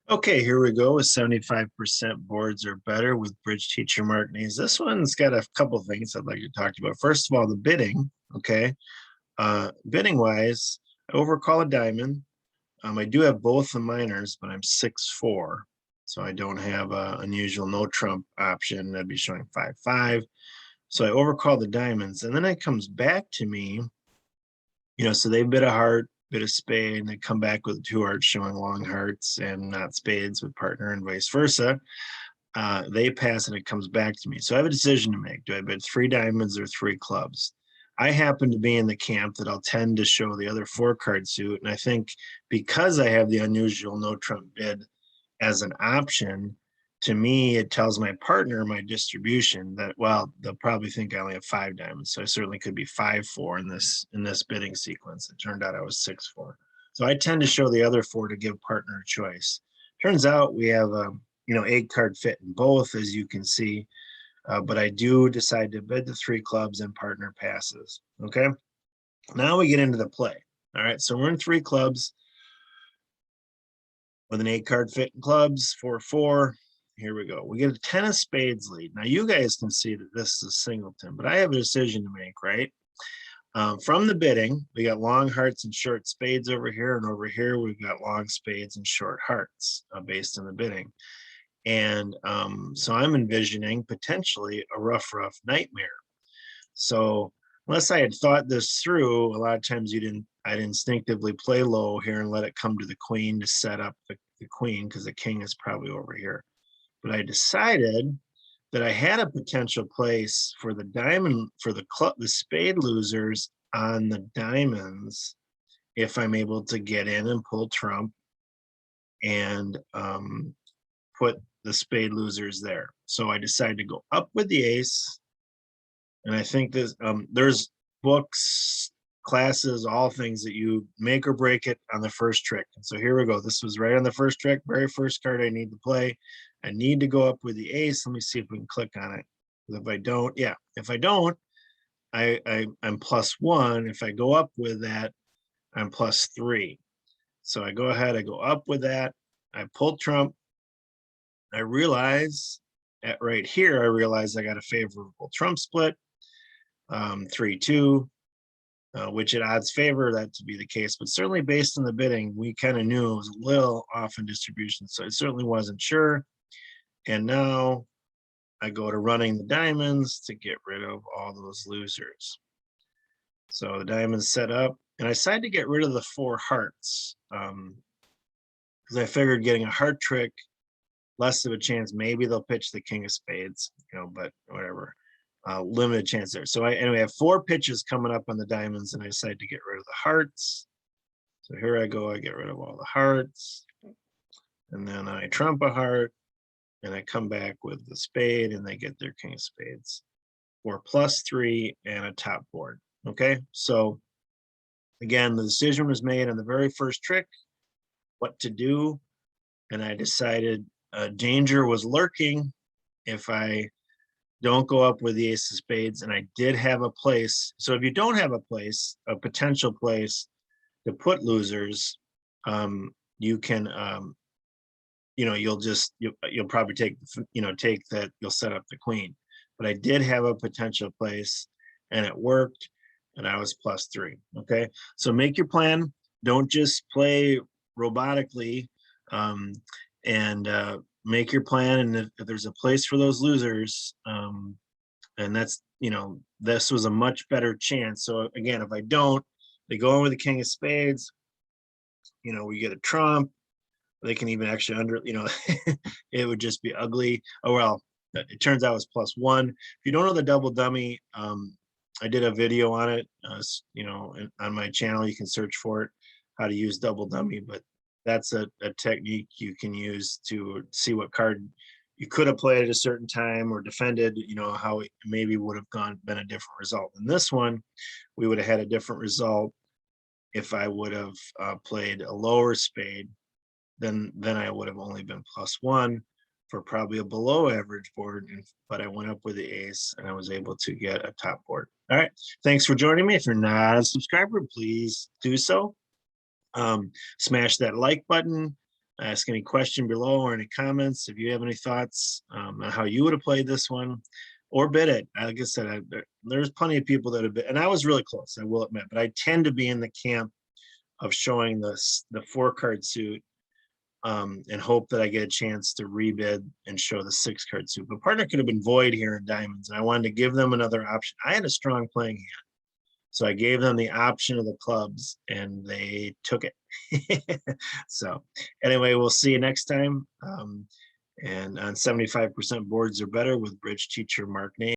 Okay, here we go with 75% boards or better with bridge teacher Mark Nehs. This one's got a couple things I'd like to talk about. First of all, the bidding. Okay. Bidding wise, I overcall a diamond. I do have both the minors, but I'm 6'4". So I don't have a unusual no trump option. I'd be showing 5'5". So I overcall the diamonds, and then it comes back to me, so they bid a heart, bid a spade, and they come back with two hearts showing long hearts and not spades with partner and vice versa. They pass and it comes back to me. So I have a decision to make. Do I bid three diamonds or three clubs? I happen to be in the camp that I'll tend to show the other four card suit. And I think because I have the unusual no trump bid as an option, to me, it tells my partner, my distribution, that, well, they'll probably think I only have five diamonds. So I certainly could be 5-4 in this bidding sequence. It turned out I was 6-4. So I tend to show the other four to give partner a choice. Turns out we have a 8 card fit in both, as you can see. But I do decide to bid the three clubs and partner passes. Okay. Now we get into the play. All right. So we're in three clubs with an 8 card fit in clubs, 4-4. Here we go. We get a 10 of spades lead. Now you guys can see that this is a singleton, but I have a decision to make, right? From the bidding, we got long hearts and short spades over here, and over here we've got long spades and short hearts based on the bidding. And so I'm envisioning potentially a rough nightmare. So unless I had thought this through, a lot of times I'd instinctively play low here and let it come to the queen to set up the queen, because the king is probably over here. But I decided that I had a potential place for the diamond, for the spade losers on the diamonds, if I'm able to get in and pull trump and put the spade losers there. So I decided to go up with the ace. And I think there's books, classes, all things that you make or break it on the first trick. And so here we go. This was right on the first trick, very first card I need to play. I need to go up with the ace. Let me see if we can click on it. If I don't, if I don't, I'm +1. If I go up with that, I'm +3. So I go ahead, I go up with that. I pull trump. I realize right here, I realize I got a favorable trump split, 3-2, which at odds favor that to be the case. But certainly based on the bidding, we kind of knew it was a little off in distribution. So I certainly wasn't sure. And now I go to running the diamonds to get rid of all those losers. So the diamonds set up, and I decided to get rid of the 4 hearts because I figured getting a heart trick, less of a chance. Maybe they'll pitch the king of spades, but whatever. Limited chance there. So anyway, I have 4 pitches coming up on the diamonds, and I decided to get rid of the hearts. So here I go. I get rid of all the hearts, and then I trump a heart, and I come back with the spade, and they get their king of spades for +3 and a top board. Okay, so again, the decision was made on the very first trick, what to do, and I decided danger was lurking if I don't go up with the ace of spades. And I did have a place. So if you don't have a place, a potential place to put losers, you can, you'll probably take that, you'll set up the queen. But I did have a potential place, and it worked, and I was +3. Okay, so make your plan. Don't just play robotically, and make your plan. And if there's a place for those losers, and that's, this was a much better chance. So again, if I don't, they go in with the king of spades, we get a trump. They can even actually it would just be ugly. Oh, well, it turns out it's +1. If you don't know the double dummy, I did a video on it, on my channel. You can search for it, how to use double dummy. But that's a technique you can use to see what card you could have played at a certain time or defended, how it maybe would have been a different result. In this one, we would have had a different result if I would have played a lower spade. Then I would have only been +1 for probably a below average board, but I went up with the ace and I was able to get a top board. All right, thanks for joining me. If you're not a subscriber, please do so. Smash that like button, ask any question below or any comments. If you have any thoughts on how you would have played this one or bid it. Like I said, there's plenty of people that have been, and I was really close, I will admit, but I tend to be in the camp of showing the 4-card suit and hope that I get a chance to rebid and show the 6-card suit. But partner could have been void here in diamonds, and I wanted to give them another option. I had a strong playing hand, so I gave them the option of the clubs, and they took it. So anyway, we'll see you next time. And on 75% boards or better with bridge teacher Mark Nehs.